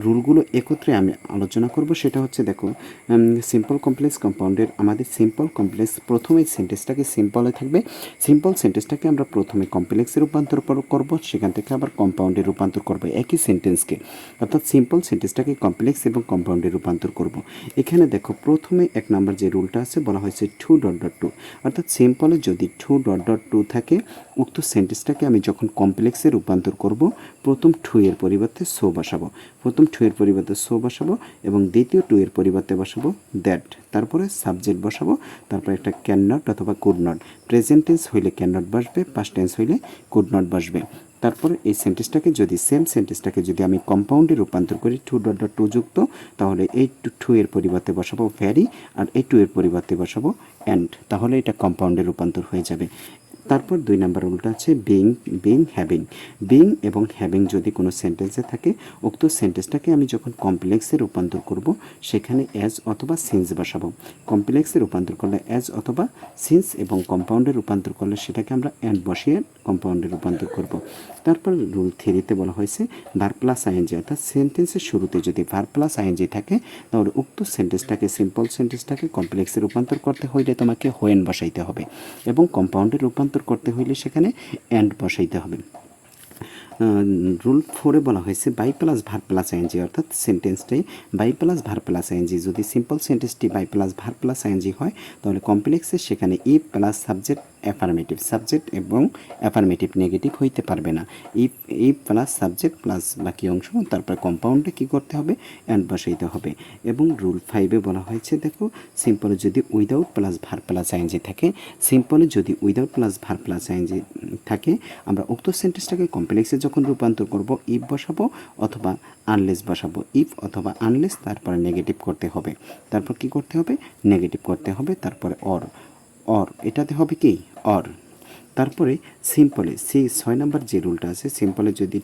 রুলগুলো একত্রে আমি আলোচনা করব। সেটা হচ্ছে দেখো, সিম্পল কমপ্লেক্স কম্পাউন্ডের আমাদের সিম্পল কমপ্লেক্স প্রথমে সেন্টেন্সটাকে সিম্পলে থাকবে, সিম্পল সেন্টেন্সটাকে আমরা প্রথমে কমপ্লেক্সে রূপান্তর করব, সেখান থেকে আবার কম্পাউন্ডে রূপান্তর করব একই সেন্টেন্সকে, অর্থাৎ সিম্পল সেন্টেন্সটাকে কমপ্লেক্স এবং কম্পাউন্ডে রূপান্তর করব। এখানে দেখো প্রথমে 1 নম্বর যে রুলটা আছে বলা হয়েছে 2.2, অর্থাৎ সিম্পলে যদি 2.2 থাকে উক্ত সেন্টেন্সটাকে আমি যখন কমপ্লেক্সে রূপান্তর করব প্রথম 2 এর পরিবর্তে সো বসাবো, প্রথম 2 এর পরিবর্তে সো বসাবো এবং দ্বিতীয় 2 এর পরিবর্তে বসাবো দ্যাট, তারপরে সাবজেক্ট বসাবো, তারপরে একটা ক্যান নট অথবা কুড নট, প্রেজেন্ট টেন্স হইলে ক্যান নট বসবে, পাস্ট টেন্স হইলে কুড নট বসবে। তারপরে এই সেন্টেন্সটাকে যদি সেম সেন্টেন্সটাকে যদি আমি কম্পাউন্ডে রূপান্তর করি 2.2 যুক্ত, তাহলে এই 2 এর পরিবর্তে বসাবো ভ্যারি আর এই 2 এর পরিবর্তে বসাবো অ্যান্ড, তাহলে এটা কম্পাউন্ডে রূপান্তর হয়ে যাবে। তারপর 2 নম্বর রুলটা আছে বিং হ্যাভিং। বিং এবং হ্যাভিং যদি কোনো সেন্টেন্সে থাকে উক্ত সেন্টেন্সটাকে আমি যখন কমপ্লেক্সে রূপান্তর করব সেখানে অ্যাজ অথবা সিন্স বসাবো। কমপ্লেক্সে রূপান্তর করলে অ্যাজ অথবা সিন্স এবং কম্পাউন্ডে রূপান্তর করলে সেটাকে আমরা অ্যান্ড বসিয়ে কম্পাউন্ডে রূপান্তর করব। তারপর রুল 3-তে বলা হয়েছে ভার্ব প্লাস আইএনজি, অর্থাৎ সেন্টেন্সের শুরুতে যদি ভার্ব প্লাস আইএনজি থাকে তাহলে উক্ত সেন্টেন্সটাকে সিম্পল সেন্টেন্সটাকে কমপ্লেক্সে রূপান্তর করতে হইলে তোমাকে হোয়েন বসাইতে হবে এবং কম্পাউন্ডে রূপান্তর করতে হইলে সেখানে অ্যান্ড বসাইতে হবে। রুল 4-এ বলা হয়েছে by plus verb plus I N G, অর্থাৎ সেন্টেন্সটাই by plus verb plus I N G, যদি সিম্পল সেন্টেন্সটি by plus verb plus I N G হয় তাহলে কমপ্লেক্সে সেখানে if plus subject affirmative, subject এবং অ্যাফার্মেটিভ নেগেটিভ হইতে পারবে না। ইফ প্লাস সাবজেক্ট প্লাস বাকি অংশ, তারপর কম্পাউন্ডে কী করতে হবে অ্যান্ড বসাইতে হবে। এবং রুল 5-এ বলা হয়েছে দেখো সিম্পলে যদি without plus verb plus ING থাকে, সিম্পলে যদি without plus verb plus ING থাকে আমরা উক্ত সেন্টেন্সটাকে কমপ্লেক্সে যখন রূপান্তর করব ইফ বসাবো অথবা আনলেস বসাবো, ইফ অথবা আনলেস, তারপরে নেগেটিভ করতে হবে, তারপর কি করতে হবে নেগেটিভ করতে হবে, তারপরে অর এটাতে হবে কি অর। তারপরে সিম্পলে 6 নম্বর যে রুলটা আছে সিম্পলে যদি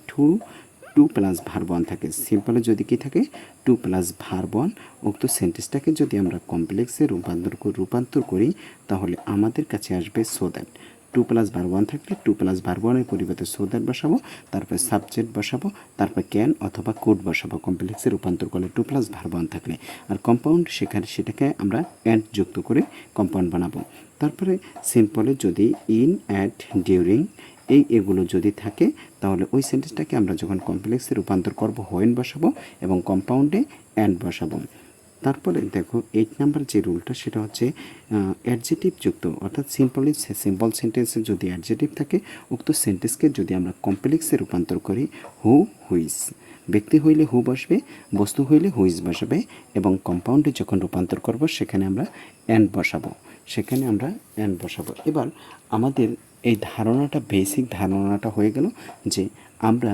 টু প্লাস ভার্ব ওয়ান থাকে, সিম্পলে যদি কি থাকে 2 প্লাস ভার্ব ওয়ান, উক্ত সেন্টেন্সটাকে যদি আমরা কমপ্লেক্সে রূপান্তর করি তাহলে আমাদের কাছে আসবে so that. 2 plus verb one থাকলে 2 প্লাস ভার্ব ওয়ানের পরিবর্তে সো দ্যাট বসাবো, তারপর সাবজেক্ট বসাবো, তারপর ক্যান অথবা কুড বসাবো কমপ্লেক্সে রূপান্তর করলে 2 প্লাস ভার্ব ওয়ান থাকলে। আর কম্পাউন্ড সেটাকে আমরা অ্যান্ড যুক্ত করে কম্পাউন্ড বানাবো। তারপরে সিম্পলে যদি ইন, অ্যাট, ডিউরিং এগুলো যদি থাকে তাহলে ওই সেন্টেন্সটাকে আমরা যখন কমপ্লেক্সে রূপান্তর করব হোয়েন বসাবো এবং কম্পাউন্ডে অ্যান্ড বসাবো। তারপরে দেখো 8 নাম্বার যে রুলটা সেটা হচ্ছে অ্যাডজেটিভ যুক্ত, অর্থাৎ সিম্পল সেন্টেন্সে যদি অ্যাডজেটিভ থাকে উক্ত সেন্টেন্সকে যদি আমরা কমপ্লেক্সে রূপান্তর করি হুইজ, ব্যক্তি হইলে হু বসবে, বস্তু হইলে হুইজ বসবে এবং কম্পাউন্ডে যখন রূপান্তর করব সেখানে আমরা অ্যান্ড বসাবো, এবার আমাদের এই ধারণাটা বেসিক ধারণাটা হয়ে গেল যে আমরা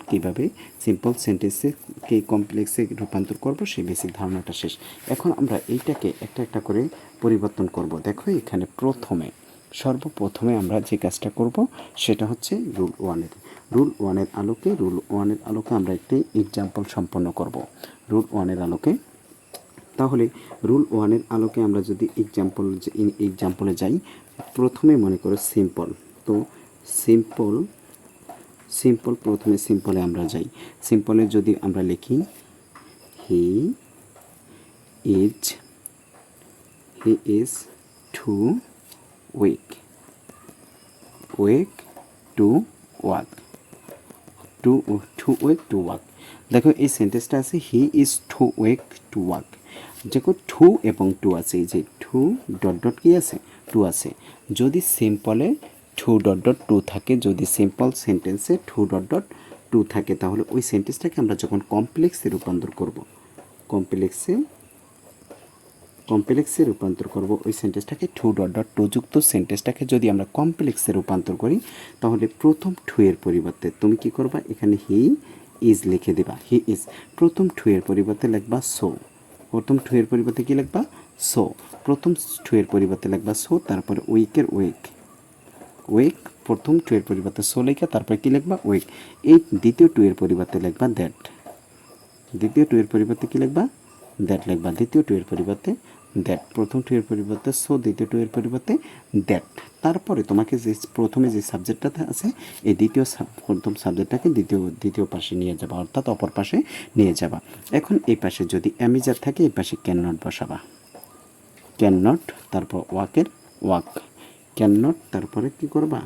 কিভাবে সিম্পল সেন্টেন্সকে কমপ্লেক্সে রূপান্তর করব সেই বেসিক ধারণাটা শেষ। এখন আমরা এইটাকে একটা একটা করে পরিবর্তন করব। দেখো এখানে সর্বপ্রথমে আমরা যে কাজটা করব সেটা হচ্ছে রুল ওয়ানের আলোকে আমরা একটি এক্সাম্পল সম্পন্ন করব। রুল ওয়ানের আলোকে তাহলে রুল ওয়ানের আলোকে আমরা যদি এক্সাম্পলে যাই, প্রথমে মনে করো সিম্পল, তো সিম্পল প্রথমে সিম্পলে আমরা যাই। সিম্পলে যদি আমরা লিখি he is two ওয়েক to walk, দেখো এই সেন্টেন্সটা আছে he is two ওয়েক to walk, দেখো টু এবং টু আছে, এই যে টু ডট ডট কি আছে টু আছে। যদি সিম্পলে 2.2 থাকে, যদি সিম্পল সেন্টেন্সে 2.2 থাকে তাহলে ওই সেন্টেন্সটাকে আমরা যখন কমপ্লেক্সে রূপান্তর করব ওই সেন্টেন্সটাকে 2.2 যুক্ত সেন্টেন্সটাকে যদি আমরা কমপ্লেক্সে রূপান্তর করি তাহলে প্রথম 2 এর পরিবর্তে তুমি কি করবা এখানে হি ইজ লিখে দেবা, হি ইজ, প্রথম 2 এর পরিবর্তে লিখবা সো, প্রথম 2 এর পরিবর্তে কি লিখবা সো, প্রথম 2 এর পরিবর্তে লিখবা সো, তারপরে ওয়েক প্রথম 2 এর পরিবর্তে সো লেখা, তারপরে কি লিখবা ওয়েক। এই দ্বিতীয় 2 এর পরিবর্তে লিখবা দ্যাট, দ্বিতীয় 2 এর পরিবর্তে কি লিখবা দ্যাট লিখবা, দ্বিতীয় 2 এর পরিবর্তে দ্যাট, প্রথম 2 এর পরিবর্তে সো, দ্বিতীয় 2 এর পরিবর্তে দ্যাট, তারপরে তোমাকে যে প্রথমে যে সাবজেক্টটা আছে এই প্রথম সাবজেক্টটাকে দ্বিতীয় পাশে নিয়ে যাবা, অর্থাৎ অপর পাশে নিয়ে যাবা। এখন এই পাশে যদি অ্যামিজার থাকে এই পাশে ক্যান নট বসাবা, ক্যান নট, তারপর ওয়াকের ওয়াক, ক্যান নট, তারপরে কি করবা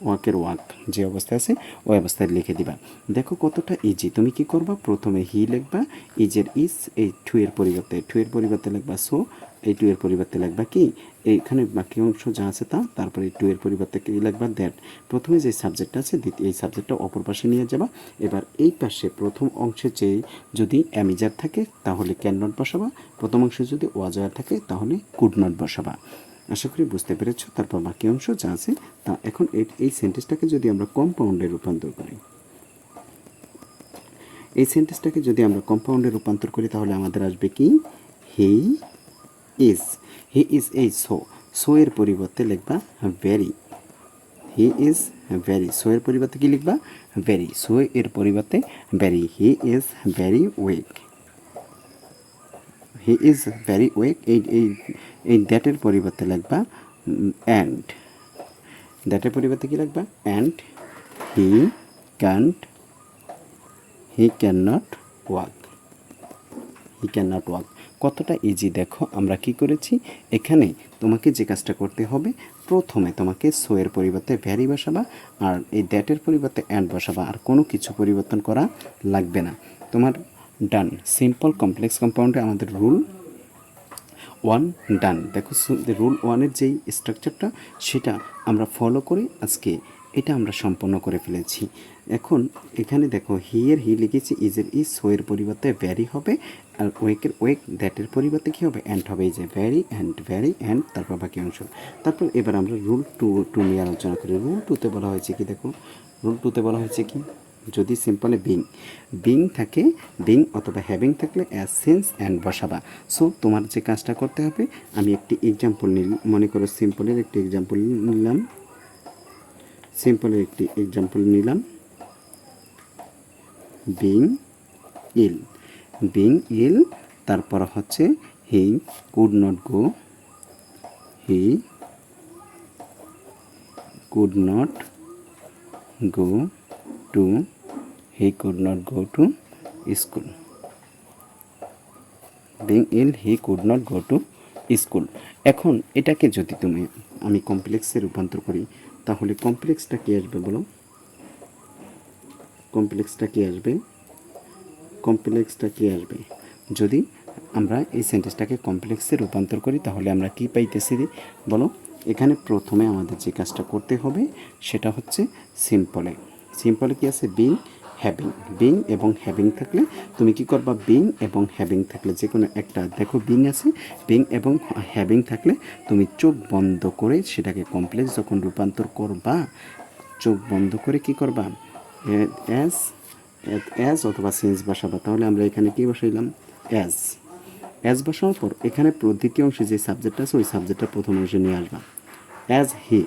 ওয়াকের ওয়াক, যে অবস্থায় আছে ওই অবস্থায় লিখে দিবা। দেখো কতটা ইজি। তুমি কি করবা, প্রথমে হি লিখবা, ইজের ইজ, এই টু এর পরিবর্তে লিখবা সো, এই টু এর পরিবর্তে লিখবা কি এইখানে বাকি অংশ যা আছে তা, তারপরে টু এর পরিবর্তে কি লিখবা দ্যাট। প্রথমে যে সাবজেক্টটা আছে এই সাবজেক্টটা অপর পাশে নিয়ে যাবা। এবার এই পাশে প্রথম অংশে যে যদি অ্যামিজার থাকে তাহলে ক্যান নট বসাবা, প্রথম অংশে যদি ওয়াজার থাকে তাহলে কুড নট বসাবা। আশা করি বুঝতে পেরেছ। তারপর বাকি অংশ যা আছে তা। এখন এই সেন্টেন্সটাকে যদি আমরা কম্পাউন্ডে রূপান্তর করি, এই সেন্টেন্সটাকে যদি আমরা কম্পাউন্ডে রূপান্তর করি তাহলে আমাদের আসবে কি হি ইজ, হি ইজ এই সো এর পরিবর্তে লিখবা very, he is very, so এর পরিবর্তে কি লিখবা ভেরি, সো এর পরিবর্তে very, he is very weak, he is very weak, এই দ্যাটের পরিবর্তে লিখবা অ্যান্ড, দ্যাটের পরিবর্তে কি লিখবা and he can not walk, he can not walk. কতটা ইজি দেখো আমরা কি করেছি। এখানে তোমাকে যে কাজটা করতে হবে, প্রথমে তোমাকে সো এর পরিবর্তে ভ্যারি বসাবা, আর এই দ্যাটের পরিবর্তে অ্যান্ড বসাবা, আর কোনো কিছু পরিবর্তন করা লাগবে না তোমার। ডান। সিম্পল কমপ্লেক্স কম্পাউন্ডে আমাদের রুল 1 ডান। দেখো রুল 1-এর যেই স্ট্রাকচারটা সেটা আমরা ফলো করে আজকে এটা আমরা সম্পন্ন করে ফেলেছি। এখন এখানে দেখো হি লিখেছি, ইজের ইজ, সো এর পরিবর্তে ভ্যারি হবে, আর ওয়েকের ওয়েক, দ্যাটের পরিবর্তে কী হবে অ্যান্ড হবে, এই যে ভ্যারি অ্যান্ড, তারপর বাকি অংশ। তারপর এবার আমরা রুল 2 নিয়ে আলোচনা করি। রুল 2-তে বলা হয়েছে কি, দেখো রুল 2-তে বলা হয়েছে কি, যদি সিম্পলে বিং থাকে, বিং অথবা হ্যাভিং থাকলে অ্যাজ সিন্স অ্যান্ড বসাবা। সো তোমার যে কাজটা করতে হবে, আমি একটি এক্সাম্পল মনে করো সিম্পলের একটি এক্সাম্পল নিলাম, বিং ইল, তারপর হচ্ছে হি could not go, he could not go to school, being ill he could not go to school। এখন এটাকে যদি আমি কমপ্লেক্সে রূপান্তর করি তাহলে কমপ্লেক্সটা কি আসবে বলো, কমপ্লেক্সটা কি আসবে যদি আমরা এই সেন্টেন্সটাকে কমপ্লেক্সে রূপান্তর করি তাহলে আমরা কি পাইতেছি বলো। এখানে প্রথমে আমাদের যে কাজটা করতে হবে সেটা হচ্ছে সিম্পলে কি আছে বিং এবং হ্যাভিং থাকলে তুমি কি করবা, বিং এবং হ্যাভিং থাকলে যে কোনো একটা, দেখো বিং আছে, বিং এবং হ্যাভিং থাকলে তুমি চোখ বন্ধ করে সেটাকে কমপ্লেক্স যখন রূপান্তর করবা, চোখ বন্ধ করে কি করবা অ্যাজ অথবা সিন্স বসাবা। তাহলে আমরা এখানে কি বসাইলাম অ্যাজ বসানোর পর এখানে দ্বিতীয় অংশে যে সাবজেক্ট আছে ওই সাবজেক্টটা প্রথম অংশে নিয়ে আসবা অ্যাজ হি।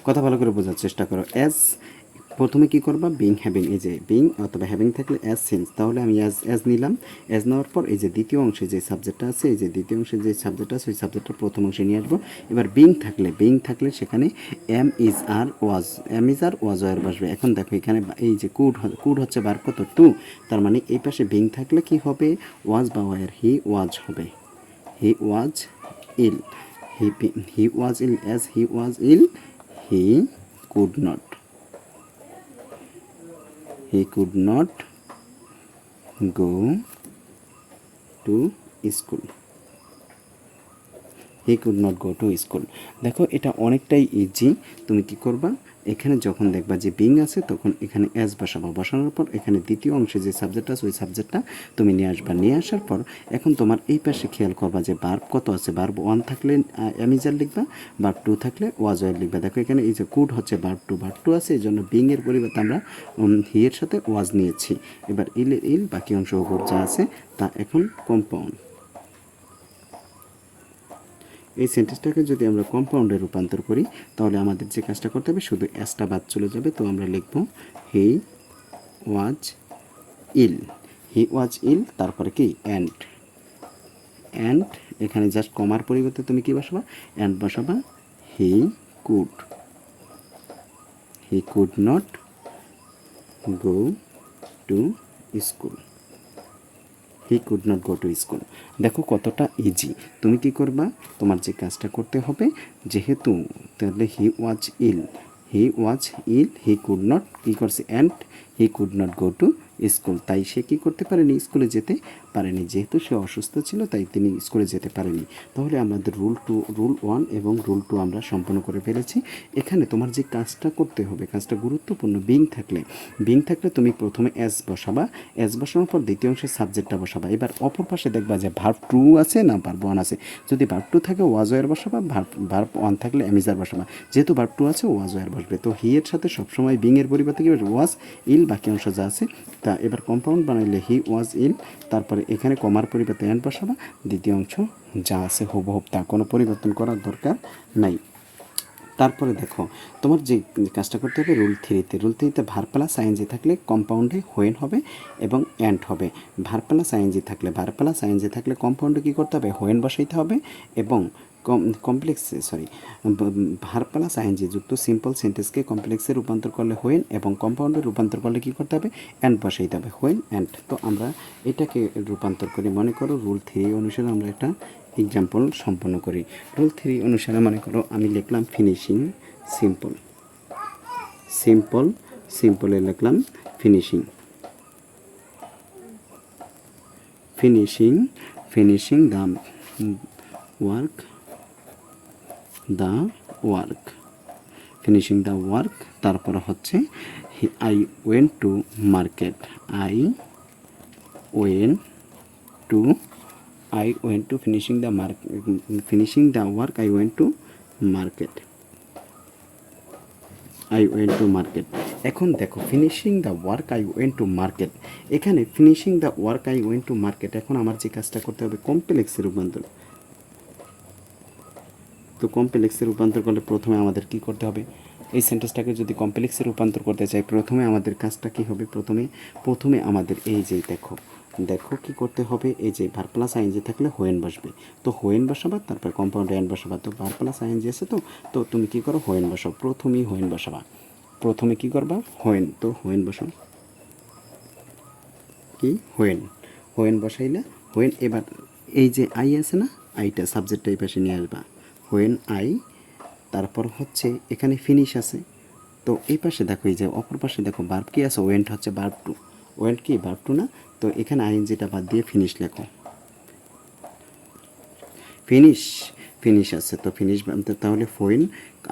কথা ভালো করে বোঝার চেষ্টা করো। অ্যাজ প্রথমে কি করবা বিং হ্যাভিং, এই যে বিং অথবা হ্যাভিং থাকলে অ্যাজ সিন্স, তাহলে আমি অ্যাজ নিলাম। অ্যাজ নেওয়ার পর এই যে দ্বিতীয় অংশে যে সাবজেক্টটা আছে, এই যে দ্বিতীয় অংশে যে সাবজেক্টটা আছে ওই সাবজেক্টটা প্রথম অংশে নিয়ে আসবো। এবার বিং থাকলে সেখানে ইজ আর ওয়াজ ওয়ার বসবে। এখন দেখো এখানে এই যে কুড হচ্ছে বার কত 2, তার মানে এই পাশে বিং থাকলে কি হবে ওয়াজ বা ওয়ার, হি ওয়াজ হবে, he was ill, as he was ill he could not go to school, he could not go to school। দেখো এটা অনেকটাই ইজি। তুমি কি করবা, এখানে যখন দেখবা যে বিং আছে তখন এখানে অ্যাজ বসানোর পর এখানে দ্বিতীয় অংশে যে সাবজেক্ট আছে ওই সাবজেক্টটা তুমি নিয়ে আসবা। নিয়ে আসার পর এখন তোমার এই পাশে খেয়াল করবা যে ভার্ব কত আছে, ভার্ব 1 থাকলে অ্যামিজার লিখবা, ভার্ব 2 থাকলে ওয়াজ ওয়ার লিখবা। দেখো এখানে এই যে কুড হচ্ছে ভার্ব 2 আছে, এই জন্য বিং এর পরিবর্তে আমরা হি এর সাথে ওয়াজ নিয়েছি। এবার ইল বাকি অংশ উপর যা আছে তা এখন কম্পাউন্ড। এই সেন্টেন্সটাকে যদি আমরা কম্পাউন্ডে রূপান্তর করি তাহলে আমাদের যে কাজটা করতে হবে শুধু অ্যাসটা বাদ চলে যাবে। তো আমরা লিখব হি ওয়াজ ইল, তারপরে কি অ্যান্ড এখানে জাস্ট কমার পরিবর্তে তুমি কি বসাবা অ্যান্ড বসাবা, he could not go to school. He could not go to school. দেখো কতটা ইজি। তুমি কি করবা, তোমার যে কাজটা করতে হবে, যেহেতু তাহলে হি was ill, he could not কী করছে, and he could not go to school, তাই সে কী করতে পারেনি, স্কুলে যেতে পারেনি। যেহেতু সে অসুস্থ ছিল তাই তিনি স্কুলে যেতে পারেনি। তাহলে আমাদের রুল 1 এবং রুল 2 আমরা সম্পন্ন করে ফেলেছি। এখানে তোমার যে কাজটা করতে হবে, কাজটা গুরুত্বপূর্ণ। বিং থাকলে তুমি প্রথমে এস বসাবা, এস বসানোর পর দ্বিতীয় অংশে সাবজেক্টটা বসাবা। এবার অপর পাশে দেখবা যে ভার্ব 2 আছে না ভার্ব 1 আছে। যদি ভার্ব 2 থাকে ওয়াজ ওয়ার বসাবা, ভার্ব 1 থাকলে অ্যামিজার বসাবা। যেহেতু ভার্ব 2 আছে ওয়াজ ওয়ার বসবে। তো হি এর সাথে সবসময় বিং এর পরিবর্তে কি ওয়াজ ইল বাকি অংশ যা আছে তা। এবার কম্পাউন্ড বানাইলে হি ওয়াজ ইল, তারপরে এখানে কমার পরিবর্তে অ্যান্ড বসাবা, দ্বিতীয় অংশ যা আছে হুবহুব তা, কোনো পরিবর্তন করার দরকার নাই। তারপরে দেখো তোমার যে কাজটা করতে হবে রুল 3তে ভার্ব প্লাস আইএনজি থাকলে কম্পাউন্ডে হোয়েন হবে এবং অ্যান্ড হবে। ভার্ব প্লাস আইএনজি থাকলে কম্পাউন্ডে কী করতে হবে, হোয়েন বসাইতে হবে এবং ভার্ব প্লাস আইএনজি যুক্ত সিম্পল সেন্টেন্সকে কমপ্লেক্সে রূপান্তর করলে হোয়েন এবং কম্পাউন্ডে রূপান্তর করলে কী করতে হবে, অ্যান্ড বসাইতে হবে, হোয়েন অ্যান্ড। তো আমরা এটাকে রূপান্তর করি, মনে করো রুল 3 অনুসারে আমরা একটা এক্সাম্পল সম্পন্ন করি। রুল 3 অনুসারে মনে করো আমি লিখলাম ফিনিশিং সিম্পলে লিখলাম ফিনিশিং দ্য ওয়ার্ক। তারপর হচ্ছে I went to market, I went to finishing the work, I went to market. এখন দেখো finishing the work I went to market, এখানে finishing the work I went to market, এখন আমার যে কাজটা করতে হবে কমপ্লেক্সে রূপান্তর। তো কমপ্লেক্সে রূপান্তর করলে প্রথমে আমাদের কি করতে হবে, এই সেন্টেন্সটাকে যদি কমপ্লেক্সে রূপান্তর করতে চাই প্রথমে আমাদের কাজটা কি হবে, প্রথমে আমাদের এই যে দেখো কি করতে হবে, এই যে ভার্ব প্লাস আইএনজি থাকলে হোয়েন বসবে। তো হোয়েন বসাবা, তারপর কম্পাউন্ড অ্যান্ড বসাবা। তো ভার্ব প্লাস আইএনজি আছে, তো তুমি কি করো, হোয়েন বসাও। প্রথমেই হোয়েন বসাবা, প্রথমে কি করবা, হোয়েন। তো হোয়েন বসাও, কি হোয়েন বসাইলে হোয়েন। এবার এই যে আই আছে না, আইটা সাবজেক্টটা এই পাশে নিয়ে আসবা, হোয়েন আই। তারপর হচ্ছে এখানে ফিনিশ আছে, তো এই পাশে দেখো, এই যে অপর পাশে দেখো ভার্ব কি আছে, ওয়েন্ট হচ্ছে ভার্ব 2, ওয়েন্ট কি ভার্ব 2 না। তো এখানে আইএনজিটা বাদ দিয়ে ফিনিশ লেখো, ফিনিশ আছে। তো ফিনিশ তাহলে হোয়েন,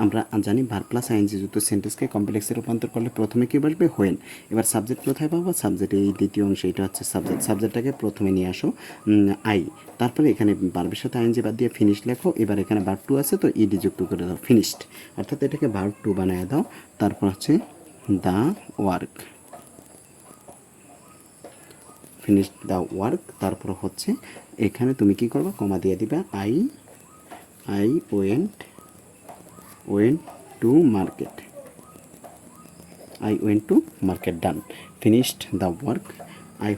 আমরা জানি ভার্ব প্লাস আইএনজি যুক্ত সেন্টেন্সকে কমপ্লেক্সে রূপান্তর করলে প্রথমে কী বসবে, হোয়েন। এবার সাবজেক্ট কোথায় পাবো, সাবজেক্ট এই দ্বিতীয় অংশ, এটা হচ্ছে সাবজেক্টটাকে প্রথমে নিয়ে আসো, আই। তারপরে এখানে ভার্বের সাথে আইএনজি বাদ দিয়ে ফিনিশ লেখো। এবার এখানে ভার্ব 2 আছে, তো ইডি যুক্ত করে দাও, ফিনিশড, অর্থাৎ এটাকে ভার্ব 2 বানিয়ে দাও। তারপর হচ্ছে the work, finish the work. তারপর হচ্ছে এখানে তুমি কি করবা, কমা দিয়ে দিবা, I went to market, done, finished the work,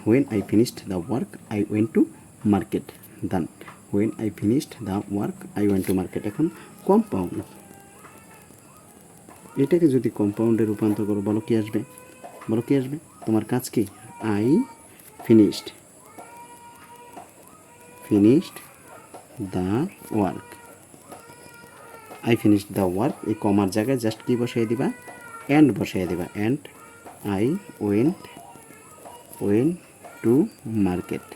when I finished the work I went to market, done, when I finished the work I went to market। এখন compound, এটাকে যদি কম্পাউন্ডে রূপান্তর করো, বলো কি আসবে, তোমার কাজ কি, I finished the work, এই কমার জায়গায় জাস্ট কি বসাই দিবা, অ্যান্ড বসাই দিবা, and I went to market,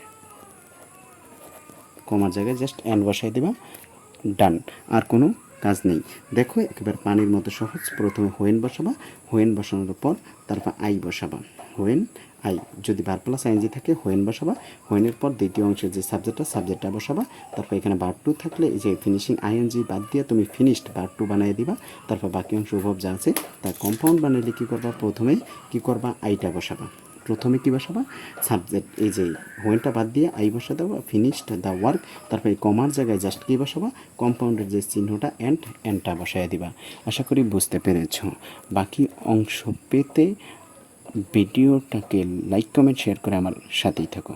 কমার জায়গায় জাস্ট অ্যান্ড বসাই দিবা, ডান। আর কোনো কাজ নেই। দেখো একেবারে পানির মতো সহজ। প্রথমে হোয়েন বসাবা, হোয়েন বসানোর পর তারপর আই বসাবা, হোয়েন আই। যদি ভার্ব প্লাস আইএনজি থাকে হোয়েন বসাবা, হোয়েনের পর দ্বিতীয় অংশের যে সাবজেক্টটা বসাবা। তারপর এখানে ভার্ব 2 থাকলে এই যে ফিনিশিং আইএনজি বাদ দিয়ে তুমি ফিনিশড ভার্ব 2 বানিয়ে দিবা। তারপর বাকি অংশ উভব যা আছে তার কম্পাউন্ড বানাইলে কী করবা, প্রথমে কী করবা, আইটা বসাবা। প্রথমে কী বসাবা, সাবজেক্ট, এই যে হোয়েনটা বাদ দিয়ে আই বসা দেবো, ফিনিশড দ্য ওয়ার্ক। তারপর এই কমার জায়গায় জাস্ট কী বসাবা, কম্পাউন্ডের যে চিহ্নটা অ্যান্ডটা বসাই দিবা। আশা করি বুঝতে পেরেছ। বাকি অংশ পেতে ভিডিওটাকে লাইক কমেন্ট শেয়ার করে আমার সাথেই থাকো।